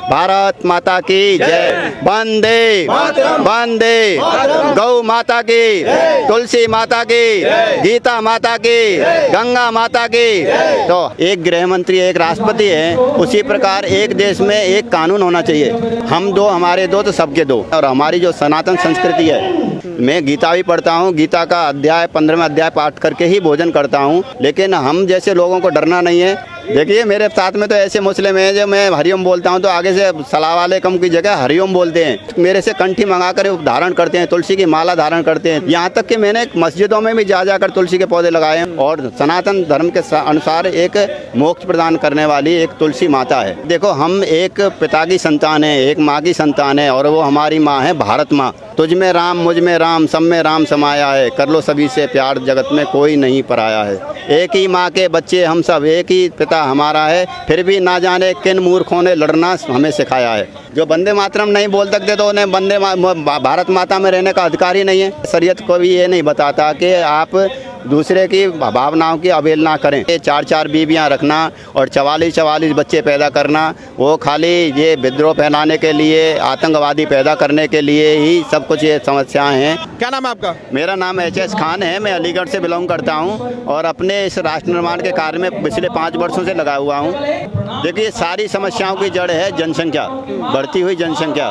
भारत माता की जय। वंदे वंदे गौ माता की, तुलसी माता की, गीता माता की, गंगा माता की। तो एक गृह मंत्री एक राष्ट्रपति है, उसी प्रकार एक देश में एक कानून होना चाहिए। हम दो हमारे दो तो सबके दो। और हमारी जो सनातन संस्कृति है, मैं गीता भी पढ़ता हूँ, गीता का अध्याय 15वां अध्याय पाठ करके ही भोजन करता हूँ। लेकिन हम जैसे लोगों को डरना नहीं है। देखिए मेरे साथ में तो ऐसे मुस्लिम हैं जो मैं हरिओम बोलता हूँ तो आगे से सलाम अलैकुम की जगह हरिओम बोलते हैं। मेरे से कंठी मंगाकर धारण करते हैं, तुलसी की माला धारण करते हैं। यहाँ तक कि मैंने मस्जिदों में भी जा जाकर तुलसी के पौधे लगाए हैं। और सनातन धर्म के अनुसार एक मोक्ष प्रदान करने वाली एक तुलसी माता है। देखो हम एक पिता की संतान है, एक माँ की संतान है, और वो हमारी माँ है भारत माँ। तुझ में राम मुझ में राम सब में राम समाया है, कर लो सभी से प्यार जगत में कोई नहीं पराया है। एक ही माँ के बच्चे हम सब, एक ही पिता हमारा है, फिर भी ना जाने किन मूर्खों ने लड़ना हमें सिखाया है। जो वंदे मातरम नहीं बोल सकते तो उन्हें भारत माता में रहने का अधिकार ही नहीं है। शरीयत को भी ये नहीं बताता कि आप दूसरे की भावनाओं की अवहेलना करें। 4-4 बीवियां रखना और 44-44 बच्चे पैदा करना, वो खाली ये विद्रोह फैलाने के लिए, आतंकवादी पैदा करने के लिए ही सब कुछ ये समस्याएं हैं। क्या नाम है आपका? मेरा नाम HS खान है, मैं अलीगढ़ से बिलोंग करता हूं और अपने इस राष्ट्र निर्माण के कार्य में पिछले 5 वर्षों से लगा हुआ हूं। देखिए सारी समस्याओं की जड़ है जनसंख्या, बढ़ती हुई जनसंख्या।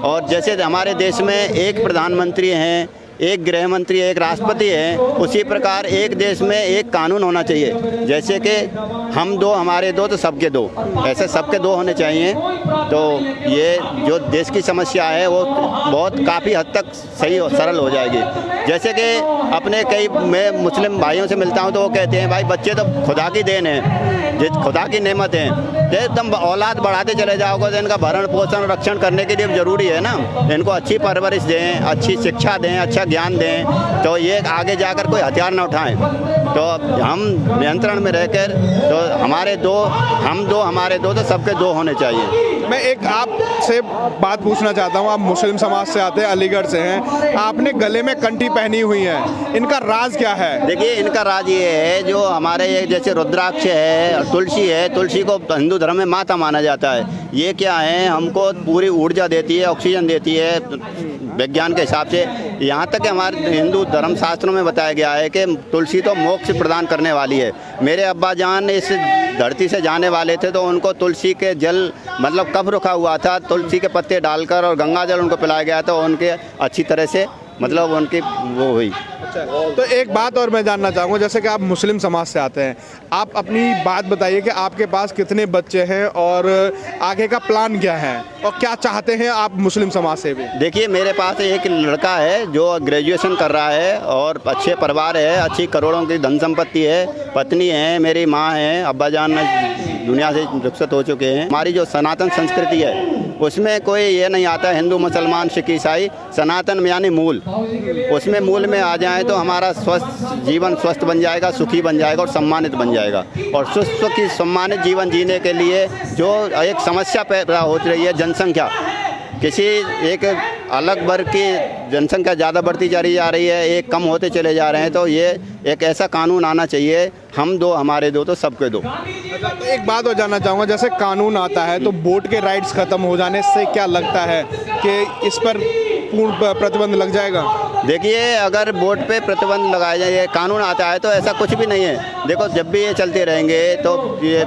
और जैसे हमारे देश में एक प्रधानमंत्री हैं, एक गृह मंत्री एक राष्ट्रपति है, उसी प्रकार एक देश में एक कानून होना चाहिए। जैसे कि हम दो हमारे दो तो सबके दो, ऐसे सबके दो होने चाहिए। तो ये जो देश की समस्या है वो बहुत काफ़ी हद तक सही और सरल हो जाएगी। जैसे कि अपने कई मैं मुस्लिम भाइयों से मिलता हूँ तो वो कहते हैं भाई बच्चे तो खुदा की देन है, खुदा की नेमत है, एकदम औलाद बढ़ाते चले जाओगे तो इनका भरण पोषण रक्षण करने के लिए ज़रूरी है ना। इनको अच्छी परवरिश दें, अच्छी शिक्षा दें, अच्छा ज्ञान दें, तो ये आगे जाकर कोई हथियार न उठाएं। तो हम नियंत्रण में रहकर तो हमारे दो हम दो हमारे दो तो सबके दो होने चाहिए। मैं एक आपसे बात पूछना चाहता हूँ। आप मुस्लिम समाज से आते हैं, अलीगढ़ से हैं, आपने गले में कंठी पहनी हुई है, इनका राज क्या है? देखिए इनका राज ये है, जो हमारे ये जैसे रुद्राक्ष है, तुलसी है, तुलसी को हिंदू धर्म में माता माना जाता है। ये क्या है, हमको पूरी ऊर्जा देती है, ऑक्सीजन देती है विज्ञान के हिसाब से। यहाँ तक कि हमारे हिंदू धर्म शास्त्रों में बताया गया है कि तुलसी तो मोक्ष प्रदान करने वाली है। मेरे अब्बा जान इस धरती से जाने वाले थे तो उनको तुलसी के जल मतलब कफ रुका हुआ था, तुलसी के पत्ते डालकर और गंगा जल उनको पिलाया गया था, उनके अच्छी तरह से मतलब उनकी वो हुई। अच्छा, तो एक बात और मैं जानना चाहूँगा, जैसे कि आप मुस्लिम समाज से आते हैं, आप अपनी बात बताइए कि आपके पास कितने बच्चे हैं और आगे का प्लान क्या है और क्या चाहते हैं आप मुस्लिम समाज से भी? देखिए मेरे पास एक लड़का है जो ग्रेजुएशन कर रहा है और अच्छे परिवार है, अच्छी करोड़ों की धन संपत्ति है, पत्नी है, मेरी माँ है, अब्बा जान दुनिया से रुखसत हो चुके हैं। हमारी जो सनातन संस्कृति है उसमें कोई ये नहीं आता हिंदू मुसलमान सिख ईसाई, सनातन यानी मूल। उसमें मूल में आ जाए तो हमारा स्वस्थ जीवन स्वस्थ बन जाएगा, सुखी बन जाएगा और सम्मानित बन जाएगा। और सुखी सम्मानित जीवन जीने के लिए जो एक समस्या पैदा हो रही है, जनसंख्या, किसी एक अलग वर्ग की जनसंख्या ज़्यादा बढ़ती जा रही है, एक कम होते चले जा रहे हैं, तो ये एक ऐसा कानून आना चाहिए, हम दो हमारे दो तो सबके दो। तो एक बात और जानना चाहूँगा, जैसे कानून आता है तो वोट के राइट्स ख़त्म हो जाने से क्या लगता है कि इस पर पूर्ण प्रतिबंध लग जाएगा? देखिए अगर वोट पे प्रतिबंध लगाया जाए, कानून आता है तो ऐसा कुछ भी नहीं है। देखो जब भी ये चलते रहेंगे तो ये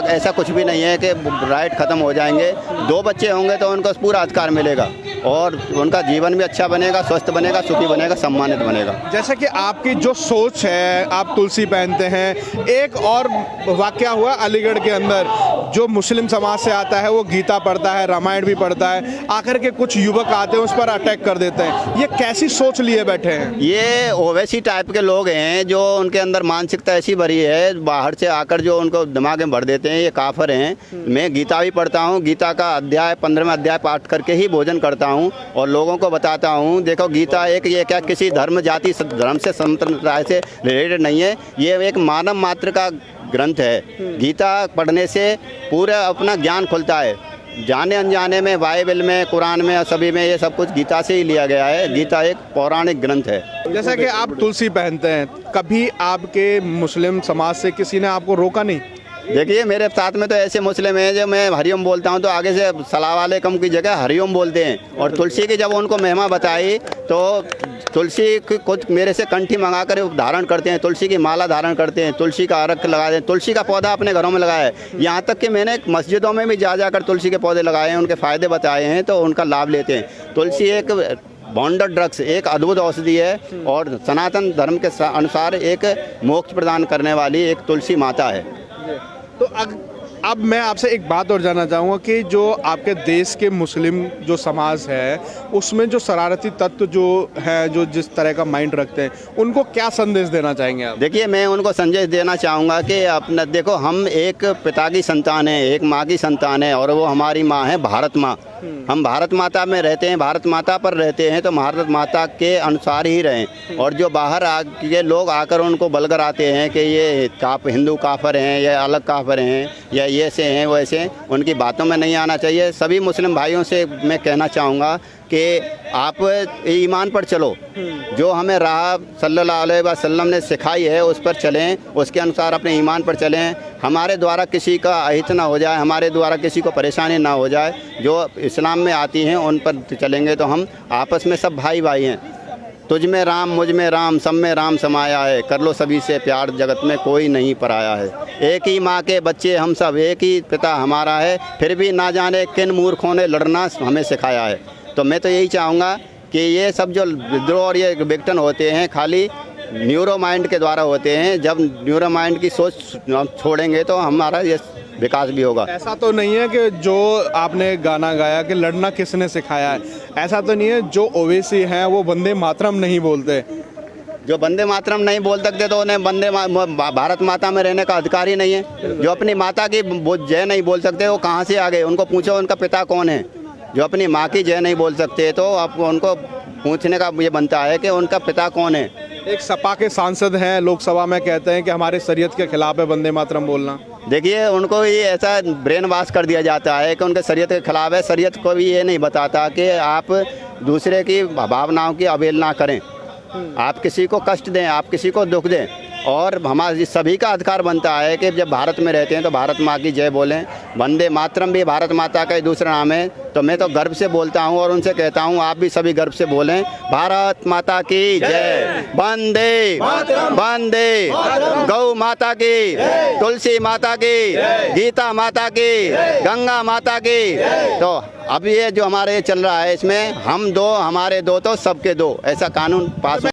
ऐसा कुछ भी नहीं है कि राइट ख़त्म हो जाएंगे। 2 बच्चे होंगे तो उनको पूरा अधिकार मिलेगा और उनका जीवन भी अच्छा बनेगा, स्वस्थ बनेगा, सुखी बनेगा, सम्मानित बनेगा। जैसे कि आपकी जो सोच है, आप तुलसी पहनते हैं। एक और वाकया हुआ अलीगढ़ के अंदर, जो मुस्लिम समाज से आता है वो गीता पढ़ता है, रामायण भी पढ़ता है, आकर के कुछ युवक आते हैं उस पर अटैक कर देते हैं। ये कैसी सोच लिए बैठे हैं? ये ओवैसी टाइप के लोग हैं जो उनके अंदर मानसिकता ऐसी भरी है, बाहर से आकर जो उनको दिमाग में भर देते हैं, ये काफिर हैं। मैं गीता भी पढ़ता हूँ, गीता का अध्याय 15वां अध्याय पाठ करके ही भोजन करता हूँ और लोगों को बताता हूँ देखो गीता एक ये क्या किसी धर्म जाति धर्म से संप्रदाय से रिलेटेड नहीं है, ये एक मानव मात्र का ग्रंथ है। गीता पढ़ने से पूरा अपना ज्ञान खुलता है, जाने अनजाने में बाइबल में, कुरान में, सभी में ये सब कुछ गीता से ही लिया गया है। गीता एक पौराणिक ग्रंथ है। जैसा कि आप तुलसी पहनते हैं, कभी आपके मुस्लिम समाज से किसी ने आपको रोका नहीं? देखिए मेरे साथ में तो ऐसे मुस्लिम हैं जो मैं हरिओम बोलता हूं तो आगे से सलाम वालेकुम की जगह हरिओम बोलते हैं। और तुलसी की जब उनको महिमा बताई तो तुलसी की कुछ मेरे से कंठी मंगा कर धारण करते हैं, तुलसी की माला धारण करते हैं, तुलसी का अर्क लगाते हैं, तुलसी का पौधा अपने घरों में लगाया है। यहाँ तक कि मैंने मस्जिदों में भी जा जाकर तुलसी के पौधे लगाए हैं, उनके फ़ायदे बताए हैं तो उनका लाभ लेते हैं। तुलसी एक बाउंडर ड्रग्स, एक अद्भुत औषधि है और सनातन धर्म के अनुसार एक मोक्ष प्रदान करने वाली एक तुलसी माता है। तो अब मैं आपसे एक बात और जानना चाहूँगा कि जो आपके देश के मुस्लिम जो समाज है उसमें जो शरारती तत्व जो है, जो जिस तरह का माइंड रखते हैं, उनको क्या संदेश देना चाहेंगे आप? देखिए मैं उनको संदेश देना चाहूँगा कि अपना देखो, हम एक पिता की संतान है, एक माँ की संतान है और वो हमारी माँ है भारत माँ। हम भारत माता में रहते हैं, भारत माता पर रहते हैं तो भारत माता के अनुसार ही रहें। और जो बाहर के लोग आकर उनको बलगर आते हैं कि ये हिंदू काफर हैं या अलग काफर हैं या ये से हैं वैसे हैं, उनकी बातों में नहीं आना चाहिए। सभी मुस्लिम भाइयों से मैं कहना चाहूँगा कि आप ईमान पर चलो, जो हमें राह सल्लल्लाहु अलैहि वसल्लम ने सिखाई है उस पर चलें, उसके अनुसार अपने ईमान पर चलें। हमारे द्वारा किसी का अहित ना हो जाए, हमारे द्वारा किसी को परेशानी ना हो जाए। जो इस्लाम में आती हैं उन पर चलेंगे तो हम आपस में सब भाई भाई हैं। तुझ में राम मुझ में राम सब में राम समाया है, कर लो सभी से प्यार जगत में कोई नहीं पराया है। एक ही माँ के बच्चे हम सब, एक ही पिता हमारा है, फिर भी ना जाने किन मूर्खों ने लड़ना हमें सिखाया है। तो मैं तो यही चाहूँगा कि ये सब जो विद्रोह और ये विघटन होते हैं खाली न्यूरो माइंड के द्वारा होते हैं। जब न्यूरो माइंड की सोच छोड़ेंगे तो हमारा ये विकास भी होगा। ऐसा तो नहीं है कि जो आपने गाना गाया कि लड़ना किसने सिखाया है, ऐसा तो नहीं है जो ओवैसी हैं वो वंदे मातरम नहीं बोलते। जो वंदे मातरम नहीं बोल सकते तो उन्हें भारत माता में रहने का अधिकार ही नहीं है। जो अपनी माता की जय नहीं बोल सकते वो कहाँ से आ गए? उनको पूछो उनका पिता कौन है। जो अपनी माँ की जय नहीं बोल सकते तो आप उनको पूछने का ये बनता है कि उनका पिता कौन है। एक सपा के सांसद हैं, लोकसभा में कहते हैं कि हमारे शरीयत के खिलाफ है वंदे मातरम बोलना। देखिए उनको ये ऐसा ब्रेन वॉश कर दिया जाता है कि उनके शरीयत के खिलाफ है। शरीयत को भी ये नहीं बताता कि आप दूसरे की भावनाओं की अवहेलना करें, आप किसी को कष्ट दें, आप किसी को दुख दें। और हमारे सभी का अधिकार बनता है कि जब भारत में रहते हैं तो भारत माँ की जय बोलें। वंदे मातरम भी भारत माता का ही दूसरा नाम है। तो मैं तो गर्व से बोलता हूँ और उनसे कहता हूँ आप भी सभी गर्व से बोलें, भारत माता की जय, वंदे वंदे, गौ माता की, तुलसी माता की, गीता माता की, गंगा माता की। तो अब ये जो हमारे चल रहा है इसमें हम दो हमारे दो तो सबके दो, ऐसा कानून पास